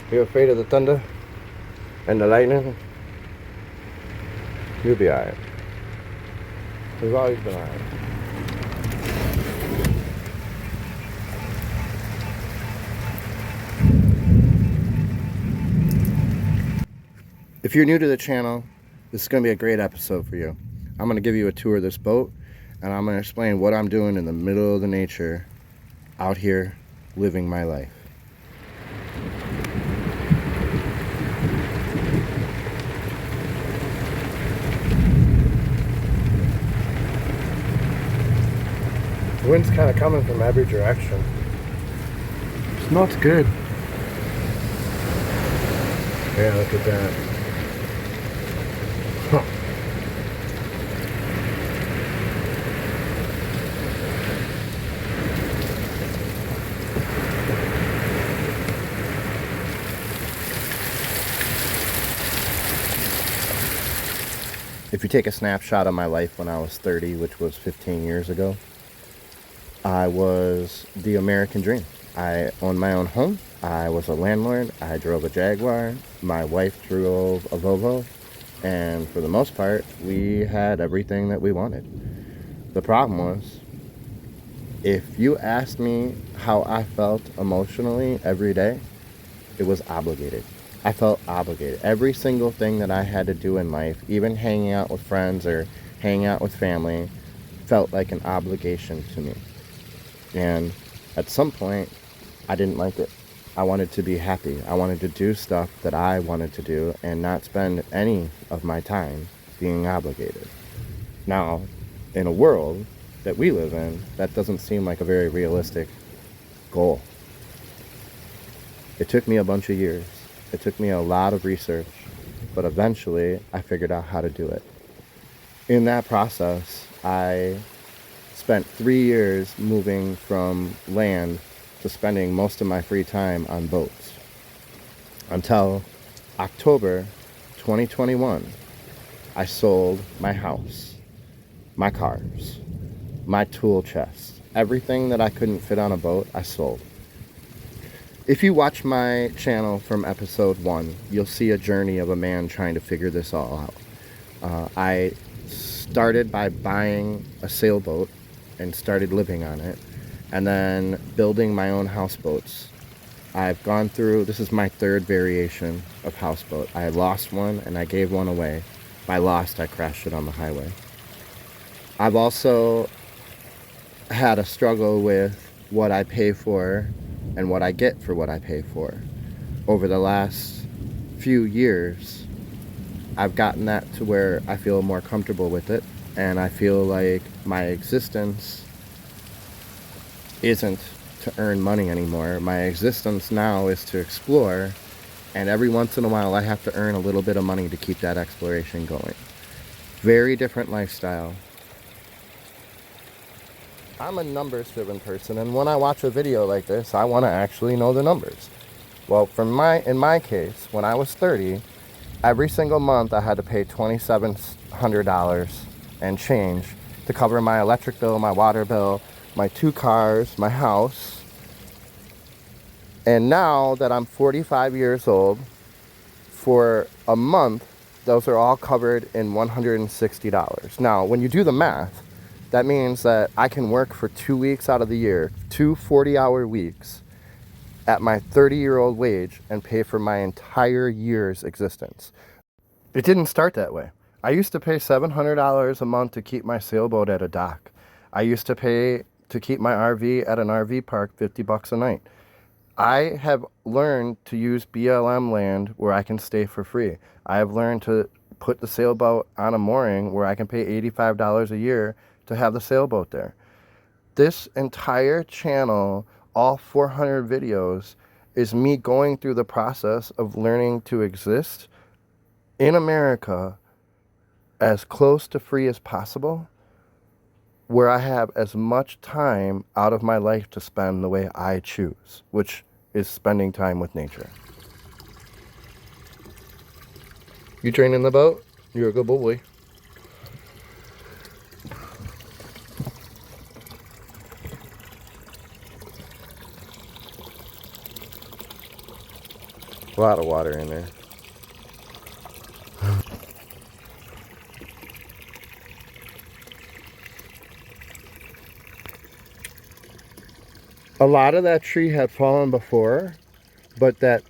You afraid of the thunder and the lightning? You'll be alright. We've always been alright. If you're new to the channel, this is going to be a great episode for you. I'm going to give you a tour of this boat, and I'm going to explain what I'm doing in the middle of the nature out here living my life. The wind's kind of coming from every direction. It's not good. Yeah, look at that. Huh. If you take a snapshot of my life when I was 30, which was 15 years ago, I was the American dream. I owned my own home. I was a landlord. I drove a Jaguar. My wife drove a Volvo. And for the most part, we had everything that we wanted. The problem was, if you asked me how I felt emotionally every day, it was obligated. I felt obligated. Every single thing that I had to do in life, even hanging out with friends or hanging out with family, felt like an obligation to me. And at some point, I didn't like it. I wanted to be happy. I wanted to do stuff that I wanted to do and not spend any of my time being obligated. Now, in a world that we live in, that doesn't seem like a very realistic goal. It took me a bunch of years. It took me a lot of research, but eventually I figured out how to do it. In that process, I spent 3 years moving from land to spending most of my free time on boats until October 2021. I sold my house, my cars, my tool chest, everything that I couldn't fit on a boat, I sold. If you watch my channel from episode 1, you'll see a journey of a man trying to figure this all out. I started by buying a sailboat and started living on it, and then building my own houseboats. I've gone through, this is my third variation of houseboat. I lost one and I gave one away. By lost, I crashed it on the highway. I've also had a struggle with what I pay for and what I get for what I pay for. Over the last few years, I've gotten that to where I feel more comfortable with it, and I feel like my existence isn't to earn money anymore. My existence now is to explore, and every once in a while I have to earn a little bit of money to keep that exploration going. Very different lifestyle. I'm a numbers-driven person, and when I watch a video like this, I want to actually know the numbers. Well, in my case, when I was 30, every single month I had to pay $2,700 and change to cover my electric bill, my water bill, my 2 cars, my house. And now that I'm 45 years old, for a month, those are all covered in $160. Now, when you do the math, that means that I can work for 2 weeks out of the year, 2 40-hour weeks, at my 30-year-old wage and pay for my entire year's existence. It didn't start that way. I used to pay $700 a month to keep my sailboat at a dock. I used to pay to keep my RV at an RV park $50 a night. I have learned to use BLM land where I can stay for free. I have learned to put the sailboat on a mooring where I can pay $85 a year to have the sailboat there. This entire channel, all 400 videos, is me going through the process of learning to exist in America as close to free as possible, where I have as much time out of my life to spend the way I choose, which is spending time with nature. You training the boat? You're a good boy. A lot of water in there. A lot of that tree had fallen before, but that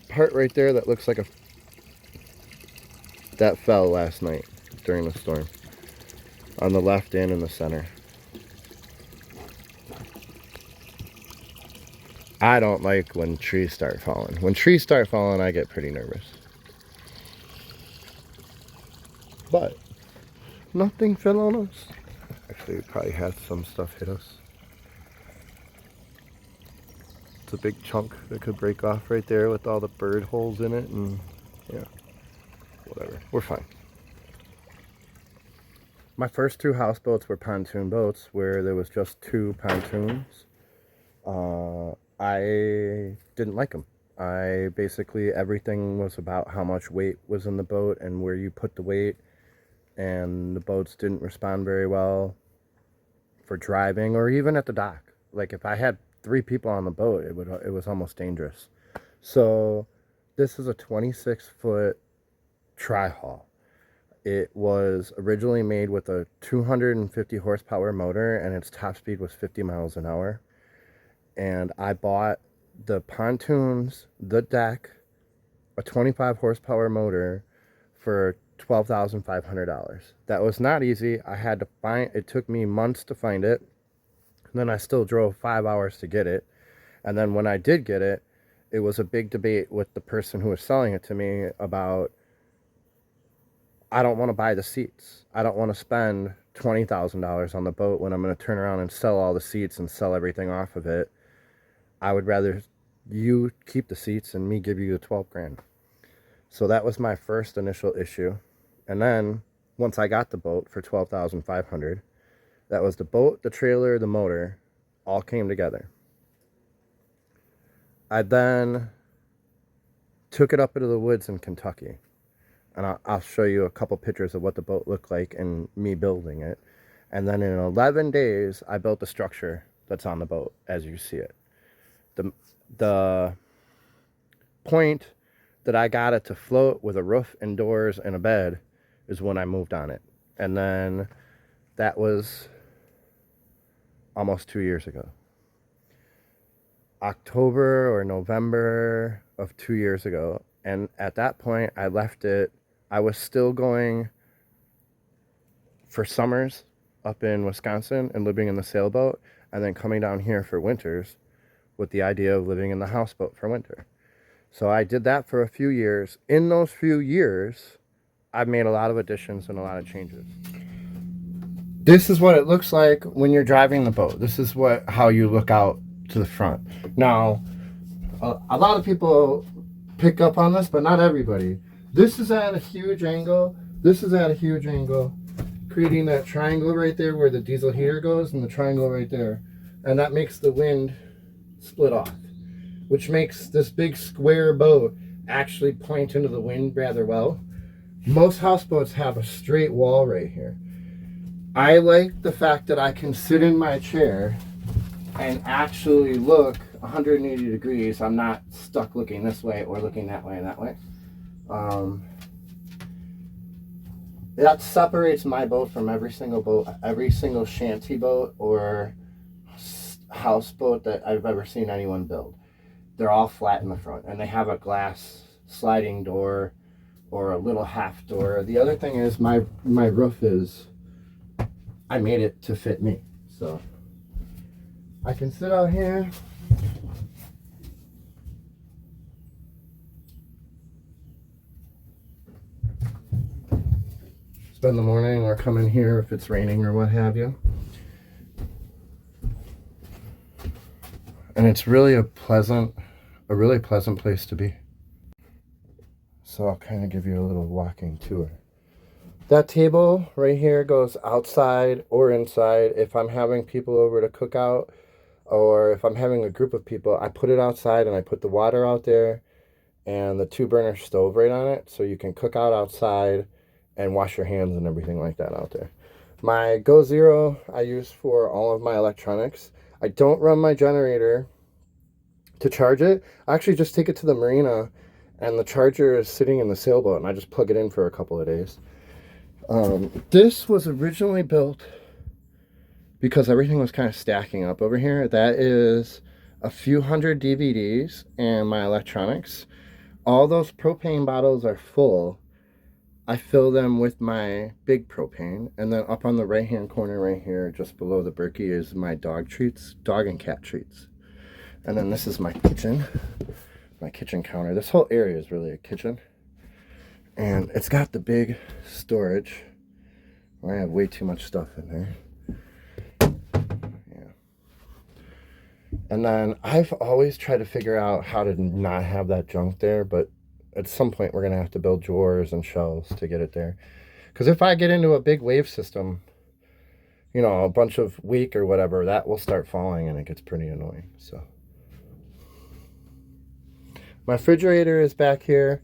part right there that looks like that fell last night during the storm. On the left and in the center. I don't like when trees start falling. When trees start falling, I get pretty nervous. But nothing fell on us. Actually, we probably had some stuff hit us. It's a big chunk that could break off right there with all the bird holes in it, and yeah, whatever. We're fine. My first 2 houseboats were pontoon boats where there was just 2 pontoons. I didn't like them. Basically, everything was about how much weight was in the boat and where you put the weight, and the boats didn't respond very well for driving or even at the dock. Like if I had 3 people on the boat, it was almost dangerous. So this is a 26-foot tri-hull. It was originally made with a 250 horsepower motor, and its top speed was 50 miles an hour. And I bought the pontoons, the deck, a 25 horsepower motor for $12,500. That was not easy. I had to find it. Took me months to find it. And then I still drove 5 hours to get it. And then when I did get it, it was a big debate with the person who was selling it to me about, I don't want to buy the seats. I don't want to spend $20,000 on the boat when I'm going to turn around and sell all the seats and sell everything off of it. I would rather you keep the seats and me give you the 12 grand. So that was my first initial issue. And then once I got the boat for $12,500, that was the boat, the trailer, the motor, all came together. I then took it up into the woods in Kentucky. And I'll show you a couple pictures of what the boat looked like and me building it. And then in 11 days, I built the structure that's on the boat as you see it. The point that I got it to float with a roof and doors and a bed is when I moved on it. And then that was almost 2 years ago. October or November of 2 years ago. And at that point, I left it. I was still going for summers up in Wisconsin and living in the sailboat, and then coming down here for winters with the idea of living in the houseboat for winter. So I did that for a few years. In those few years, I've made a lot of additions and a lot of changes. This is what it looks like when you're driving the boat. This is how you look out to the front. Now, a lot of people pick up on this, but not everybody. This is at a huge angle. This is at a huge angle, creating that triangle right there where the diesel heater goes, and the triangle right there. And that makes the wind split off, which makes this big square boat actually point into the wind rather well. Most houseboats have a straight wall right here. I like the fact that I can sit in my chair and actually look 180 degrees. I'm not stuck looking this way or looking that way and that way. That separates my boat from every single boat, every single shanty boat or houseboat that I've ever seen anyone build. They're all flat in the front, and they have a glass sliding door or a little half door. The other thing is my roof is, I made it to fit me. So I can sit out here. Spend the morning or come in here if it's raining or what have you. And it's really a really pleasant place to be. So I'll kind of give you a little walking tour. That table right here goes outside or inside. If I'm having people over to cook out, or if I'm having a group of people, I put it outside and I put the water out there and the 2-burner stove right on it, so you can cook out outside and wash your hands and everything like that out there. My Go Zero I use for all of my electronics. I don't run my generator to charge it. I actually just take it to the marina and the charger is sitting in the sailboat, and I just plug it in for a couple of days. This was originally built because everything was kind of stacking up over here. That is a few hundred DVDs and my electronics. All those propane bottles are full. I fill them with my big propane, and then up on the right hand corner right here, just below the Berkey, is my dog treats, dog and cat treats. And then this is my kitchen counter. This whole area is really a kitchen. And it's got the big storage where I have way too much stuff in there. Yeah. And then I've always tried to figure out how to not have that junk there, but at some point we're going to have to build drawers and shelves to get it there. Because if I get into a big wave system, you know, a bunch of wake or whatever, that will start falling and it gets pretty annoying. So my refrigerator is back here,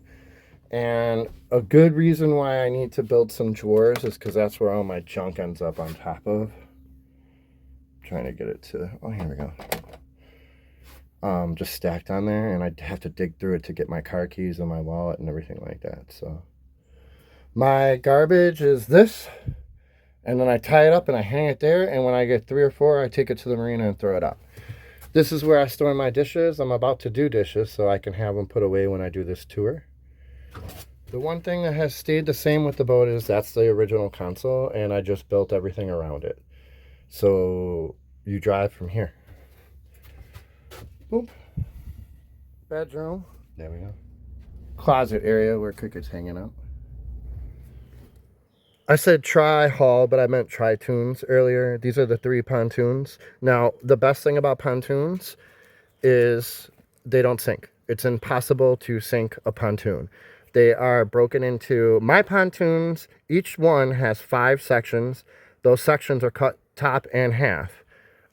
and a good reason why I need to build some drawers is because that's where all my junk ends up on top of. I'm trying to get it to, oh, here we go. Just stacked on there, and I'd have to dig through it to get my car keys and my wallet and everything like that. So my garbage is this, and then I tie it up and I hang it there, and when I get 3 or 4, I take it to the marina and throw it out. This is where I store my dishes. I'm about to do dishes so I can have them put away when I do this tour. The one thing that has stayed the same with the boat is that's the original console, and I just built everything around it. So you drive from here. Boop. Bedroom. There we go. Closet area where Cricket's hanging out. I said tri-hull, but I meant tri-tunes earlier. These are the 3 pontoons. Now, the best thing about pontoons is they don't sink. It's impossible to sink a pontoon. They are broken into, my pontoons, each one has 5 sections. Those sections are cut top and half,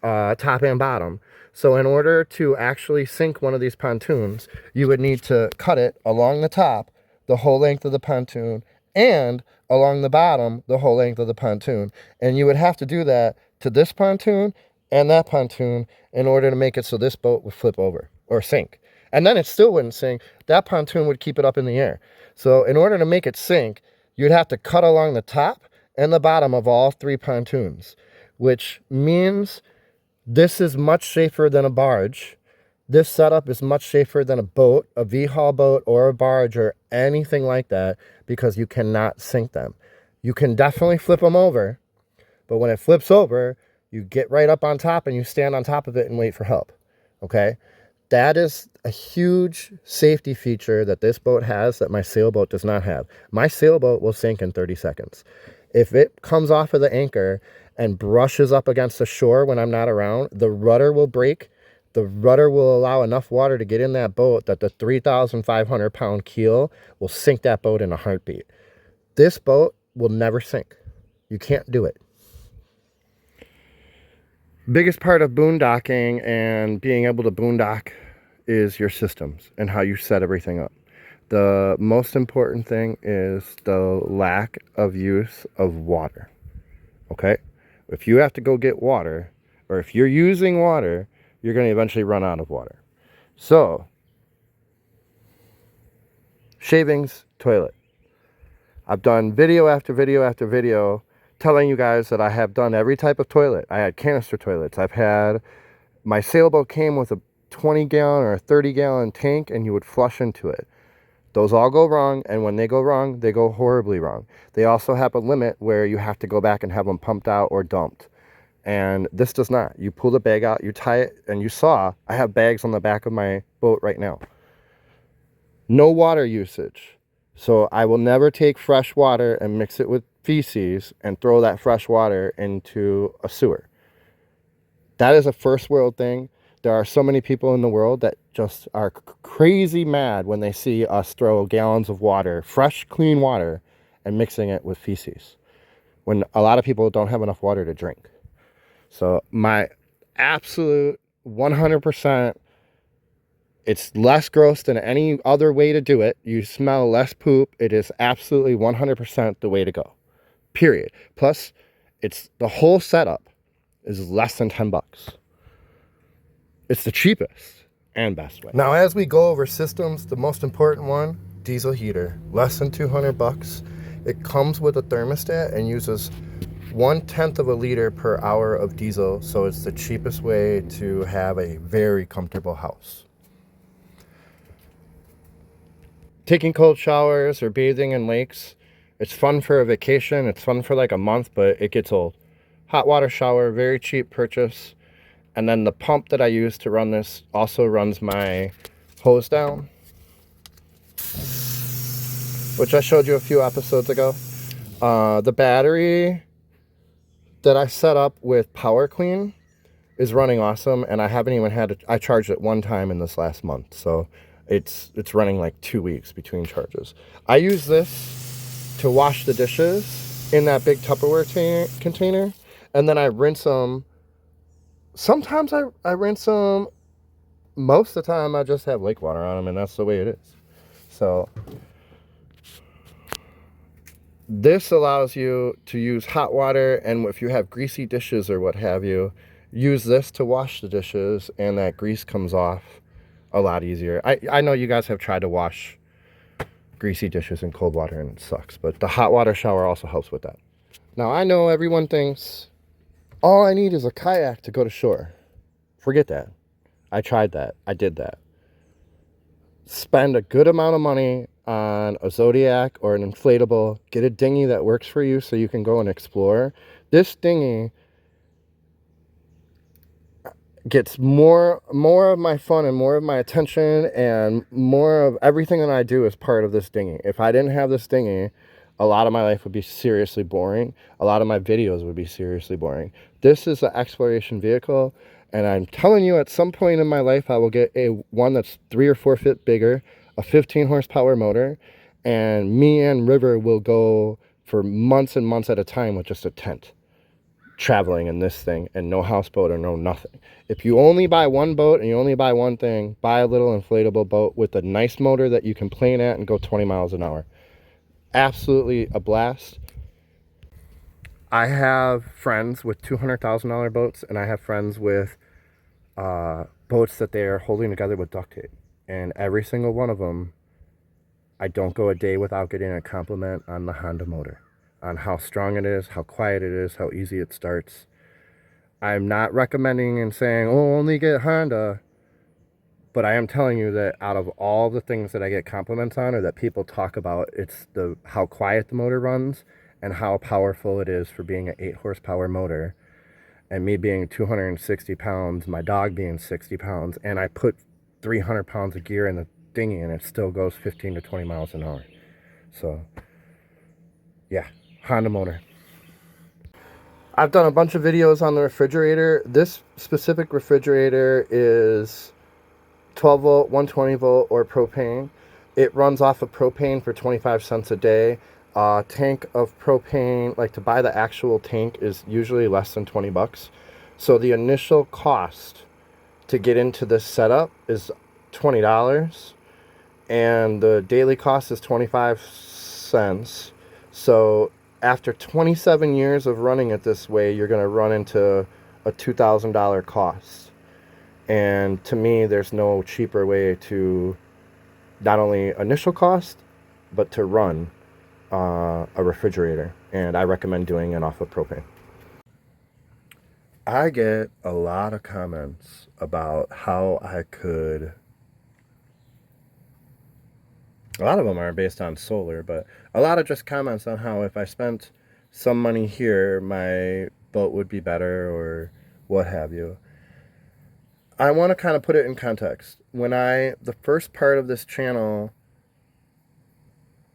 top and bottom. So in order to actually sink one of these pontoons, you would need to cut it along the top, the whole length of the pontoon, and along the bottom, the whole length of the pontoon. And you would have to do that to this pontoon and that pontoon in order to make it so this boat would flip over or sink. And then it still wouldn't sink. That pontoon would keep it up in the air. So in order to make it sink, you'd have to cut along the top and the bottom of all 3 pontoons, which means this is much safer than a barge. This setup is much safer than a boat, a V-hull boat or a barge or anything like that, because you cannot sink them. You can definitely flip them over, but when it flips over, you get right up on top and you stand on top of it and wait for help, okay? That is a huge safety feature that this boat has that my sailboat does not have. My sailboat will sink in 30 seconds. If it comes off of the anchor and brushes up against the shore when I'm not around, the rudder will break. The rudder will allow enough water to get in that boat that the 3,500 pound keel will sink that boat in a heartbeat. This boat will never sink. You can't do it. Biggest part of boondocking and being able to boondock is your systems and how you set everything up. The most important thing is the lack of use of water. Okay? If you have to go get water, or if you're using water, you're going to eventually run out of water. So, shavings, toilet. I've done video after video after video telling you guys that I have done every type of toilet. I had canister toilets. I've had, my sailboat came with a 20 gallon or a 30 gallon tank, and you would flush into it. Those all go wrong, and when they go wrong, they go horribly wrong. They also have a limit where you have to go back and have them pumped out or dumped. And this does not. You pull the bag out, you tie it, and you saw I have bags on the back of my boat right now. No water usage. So I will never take fresh water and mix it with feces and throw that fresh water into a sewer. That is a first world thing. There are so many people in the world that just are crazy mad when they see us throw gallons of water, fresh, clean water, and mixing it with feces, when a lot of people don't have enough water to drink. So my absolute 100%, it's less gross than any other way to do it. You smell less poop. It is absolutely 100% the way to go, period. Plus, it's the whole setup is less than $10. It's the cheapest, and best way. Now, as we go over systems, the most important one, diesel heater, less than $200. It comes with a thermostat and uses 1/10 of a liter per hour of diesel, so it's the cheapest way to have a very comfortable house. Taking cold showers or bathing in lakes, it's fun for a vacation. It's fun for like a month, but it gets old. Hot water shower, very cheap purchase. And then the pump that I use to run this also runs my hose down, which I showed you a few episodes ago. The battery that I set up with Power Clean is running awesome, and I haven't even had I charged it one time in this last month, so it's running like 2 weeks between charges. I use this to wash the dishes in that big Tupperware container, and then I rinse them. Sometimes I rinse them. Most of the time I just have lake water on them, and that's the way it is. So this allows you to use hot water, and if you have greasy dishes or what have you, use this to wash the dishes, and that grease comes off a lot easier. I know you guys have tried to wash greasy dishes in cold water and it sucks, but the hot water shower also helps with that. Now, I know everyone thinks all I need is a kayak to go to shore. Forget that. I tried that. I did that. Spend a good amount of money on a Zodiac or an inflatable. Get a dinghy that works for you so you can go and explore. This dinghy gets more of my fun and more of my attention, and more of everything that I do is part of this dinghy. If I didn't have this dinghy, a lot of my life would be seriously boring. A lot of my videos would be seriously boring. This is an exploration vehicle, and I'm telling you, at some point in my life, I will get one that's 3 or 4 feet bigger, a 15 horsepower motor, and me and River will go for months and months at a time with just a tent, traveling in this thing, and no houseboat or no nothing. If you only buy one boat and you only buy one thing, buy a little inflatable boat with a nice motor that you can plane at and go 20 miles an hour. Absolutely a blast. I have friends with $200,000 boats, and I have friends with boats that they are holding together with duct tape. And every single one of them, I don't go a day without getting a compliment on the Honda motor, on how strong it is, how quiet it is, how easy it starts. I'm not recommending and saying, oh, only get Honda. But I am telling you that out of all the things that I get compliments on or that people talk about, it's how quiet the motor runs and how powerful it is for being an 8 horsepower motor. And me being 260 pounds, my dog being 60 pounds, and I put 300 pounds of gear in the dinghy and it still goes 15 to 20 miles an hour. So, yeah, Honda motor. I've done a bunch of videos on the refrigerator. This specific refrigerator is 12 volt, 120 volt, or propane. It runs off of propane for 25 cents a day. Tank of propane, like to buy the actual tank, is usually less than 20 bucks. So the initial cost to get into this setup is $20, and the daily cost is 25 cents. So after 27 years of running it this way, you're going to run into a $2,000 cost. And to me, there's no cheaper way to not only initial cost, but to run a refrigerator. And I recommend doing it off of propane. I get a lot of comments about how I could... A lot of them are based on solar, but a lot of just comments on how if I spent some money here, my boat would be better or what have you. I want to kind of put it in context. The first part of this channel,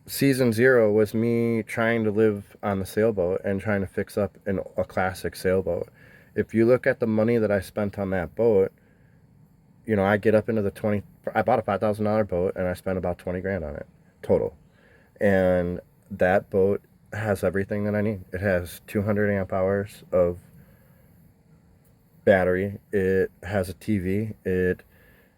season 0, was me trying to live on the sailboat and trying to fix up a classic sailboat. If you look at the money that I spent on that boat, you know, I get up into the I bought a $5,000 boat and I spent about 20 grand on it total. And that boat has everything that I need. It has 200 amp hours of battery. It has a TV.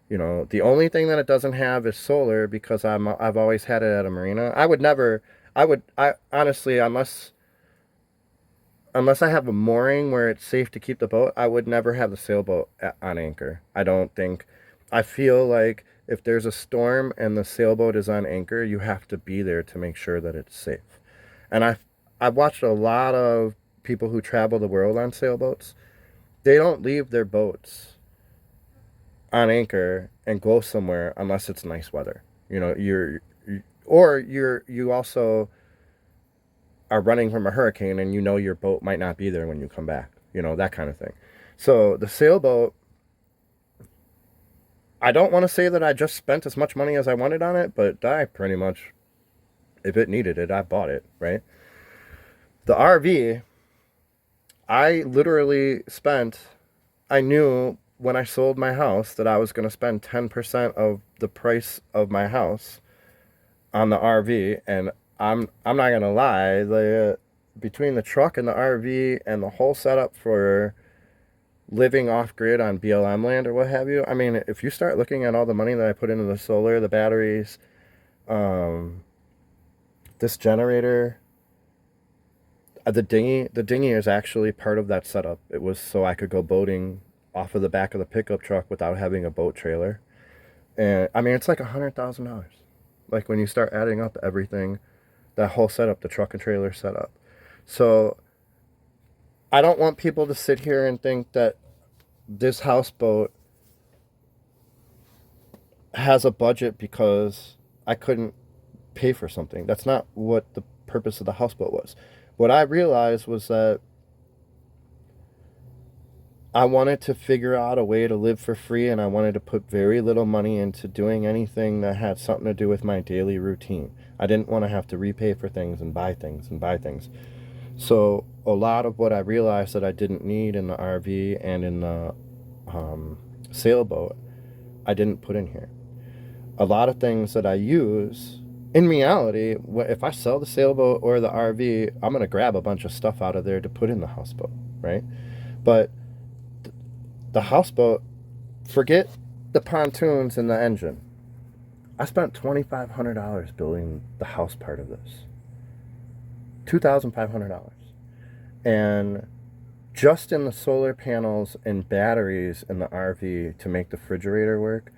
You know, the only thing that it doesn't have is solar, because I've always had it at a marina. I honestly, unless I have a mooring where it's safe to keep the boat, I would never have the sailboat on anchor. I don't think I feel like if there's a storm and the sailboat is on anchor, you have to be there to make sure that it's safe. And I've watched a lot of people who travel the world on sailboats. They don't leave their boats on anchor and go somewhere unless it's nice weather. You know, you also are running from a hurricane and you know your boat might not be there when you come back. You know, that kind of thing. So the sailboat, I don't want to say that I just spent as much money as I wanted on it, but I pretty much, if it needed it, I bought it, right? The RV, I literally spent, I knew when I sold my house that I was going to spend 10% of the price of my house on the RV, and I'm not going to lie, the between the truck and the RV and the whole setup for living off grid on BLM land or what have you, I mean, if you start looking at all the money that I put into the solar, the batteries, um, this generator, the dinghy is actually part of that setup. It was so I could go boating off of the back of the pickup truck without having a boat trailer. And I mean, it's like $100,000. Like when you start adding up everything, that whole setup, the truck and trailer setup. So I don't want people to sit here and think that this houseboat has a budget because I couldn't pay for something. That's not what the purpose of the houseboat was. What I realized was that I wanted to figure out a way to live for free, and I wanted to put very little money into doing anything that had something to do with my daily routine. I didn't want to have to repay for things and buy things and buy things. So a lot of what I realized that I didn't need in the RV and in the sailboat, I didn't put in here. A lot of things that I use, in reality, if I sell the sailboat or the RV, I'm going to grab a bunch of stuff out of there to put in the houseboat, right? But the houseboat, forget the pontoons and the engine. I spent $2,500 building the house part of this. $2,500. And just in the solar panels and batteries in the RV to make the refrigerator work,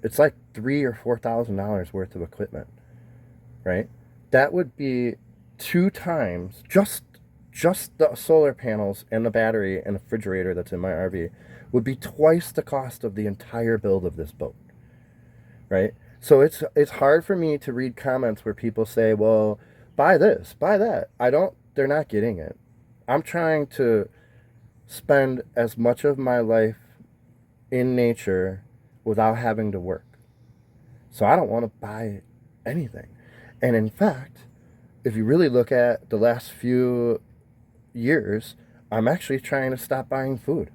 it's like $3,000 or $4,000 worth of equipment, right? That would be 2 times just the solar panels and the battery and the refrigerator that's in my RV would be twice the cost of the entire build of this boat, right? So it's hard for me to read comments where people say, well, buy this, buy that. They're not getting it. I'm trying to spend as much of my life in nature without having to work. So I don't want to buy anything. And in fact, if you really look at the last few years, I'm actually trying to stop buying food.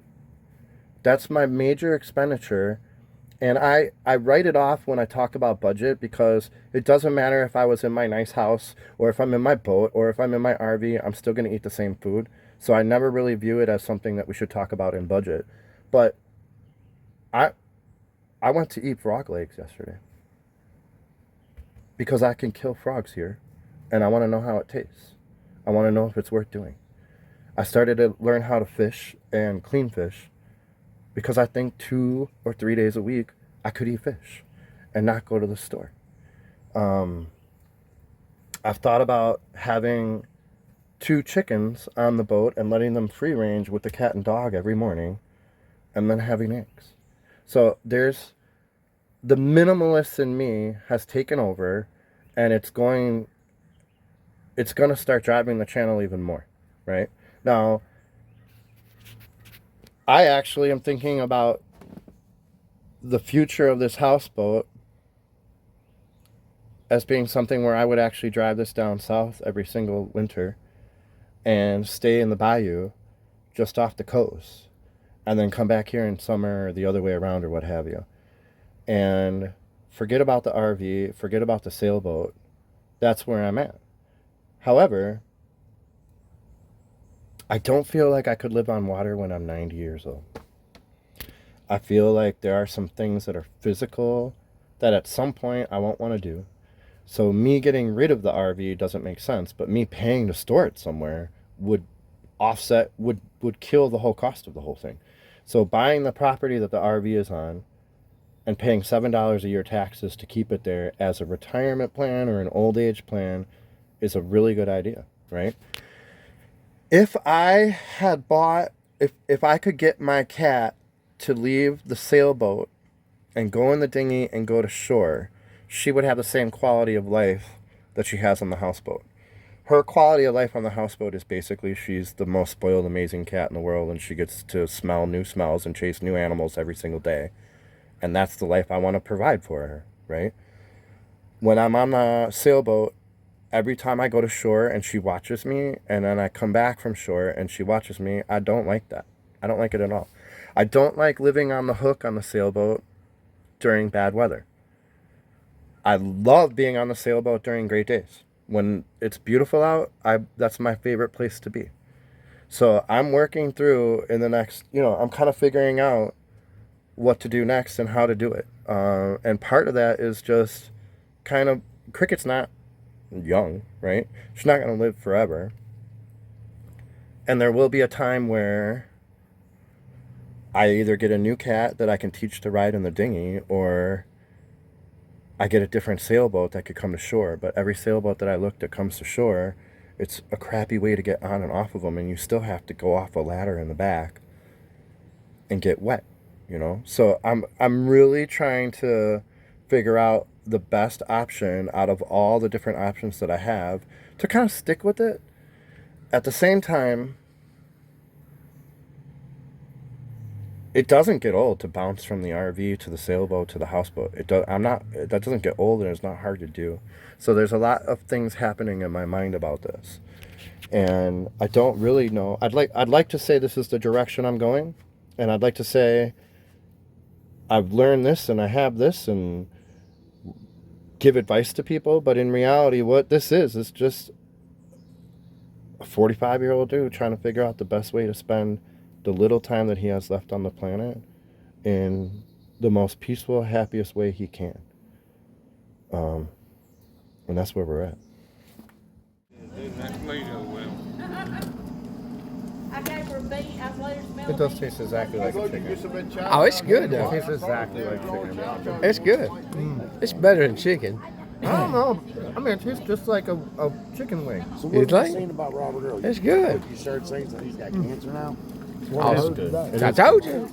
That's my major expenditure. And I write it off when I talk about budget because it doesn't matter if I was in my nice house or if I'm in my boat or if I'm in my RV, I'm still going to eat the same food. So I never really view it as something that we should talk about in budget. But I I went to eat frog legs yesterday because I can kill frogs here and I want to know how it tastes. I want to know if it's worth doing. I started to learn how to fish and clean fish because I think 2 or 3 days a week I could eat fish and not go to the store. Um, I've thought about having 2 chickens on the boat and letting them free range with the cat and dog every morning and then having eggs. So there's the minimalist in me has taken over and it's going to start driving the channel even more, right? Now, I actually am thinking about the future of this houseboat as being something where I would actually drive this down south every single winter and stay in the bayou just off the coast and then come back here in summer or the other way around or what have you. And forget about the RV, forget about the sailboat. That's where I'm at. However, I don't feel like I could live on water when I'm 90 years old. I feel like there are some things that are physical that at some point I won't want to do. So me getting rid of the RV doesn't make sense, but me paying to store it somewhere would kill the whole cost of the whole thing. So buying the property that the RV is on and paying $7 a year taxes to keep it there as a retirement plan or an old age plan is a really good idea, right? If I had bought, if I could get my cat to leave the sailboat and go in the dinghy and go to shore, she would have the same quality of life that she has on the houseboat. Her quality of life on the houseboat is basically she's the most spoiled, amazing cat in the world, and she gets to smell new smells and chase new animals every single day. And that's the life I want to provide for her, right? When I'm on the sailboat, every time I go to shore and she watches me, and then I come back from shore and she watches me, I don't like that. I don't like it at all. I don't like living on the hook on the sailboat during bad weather. I love being on the sailboat during great days. When it's beautiful out, that's my favorite place to be. So I'm working through in the next, I'm kind of figuring out what to do next and how to do it. And part of that is just kind of, Cricket's not young, right? She's not going to live forever. And there will be a time where I either get a new cat that I can teach to ride in the dinghy, or I get a different sailboat that could come to shore. But every sailboat that I look that comes to shore, it's a crappy way to get on and off of them, and you still have to go off a ladder in the back and get wet, So I'm really trying to figure out the best option out of all the different options that I have to kind of stick with it. At the same time, it doesn't get old to bounce from the RV to the sailboat to the houseboat. That doesn't get old, and it's not hard to do. So there's a lot of things happening in my mind about this, and I don't really know. I'd like to say this is the direction I'm going, and I'd like to say I've learned this and I have this and give advice to people, but in reality, what this is just a 45-year-old dude trying to figure out the best way to spend the little time that he has left on the planet in the most peaceful, happiest way he can. And that's where we're at. It does taste exactly like a chicken. Oh, it's good It though. tastes exactly like chicken. It's good. It's better than chicken. I don't know. I mean, it tastes just like a chicken wing. So You what were you think? saying about Robert earlier? It's good. You started saying that he's got cancer now? Oh, It is good. I told you.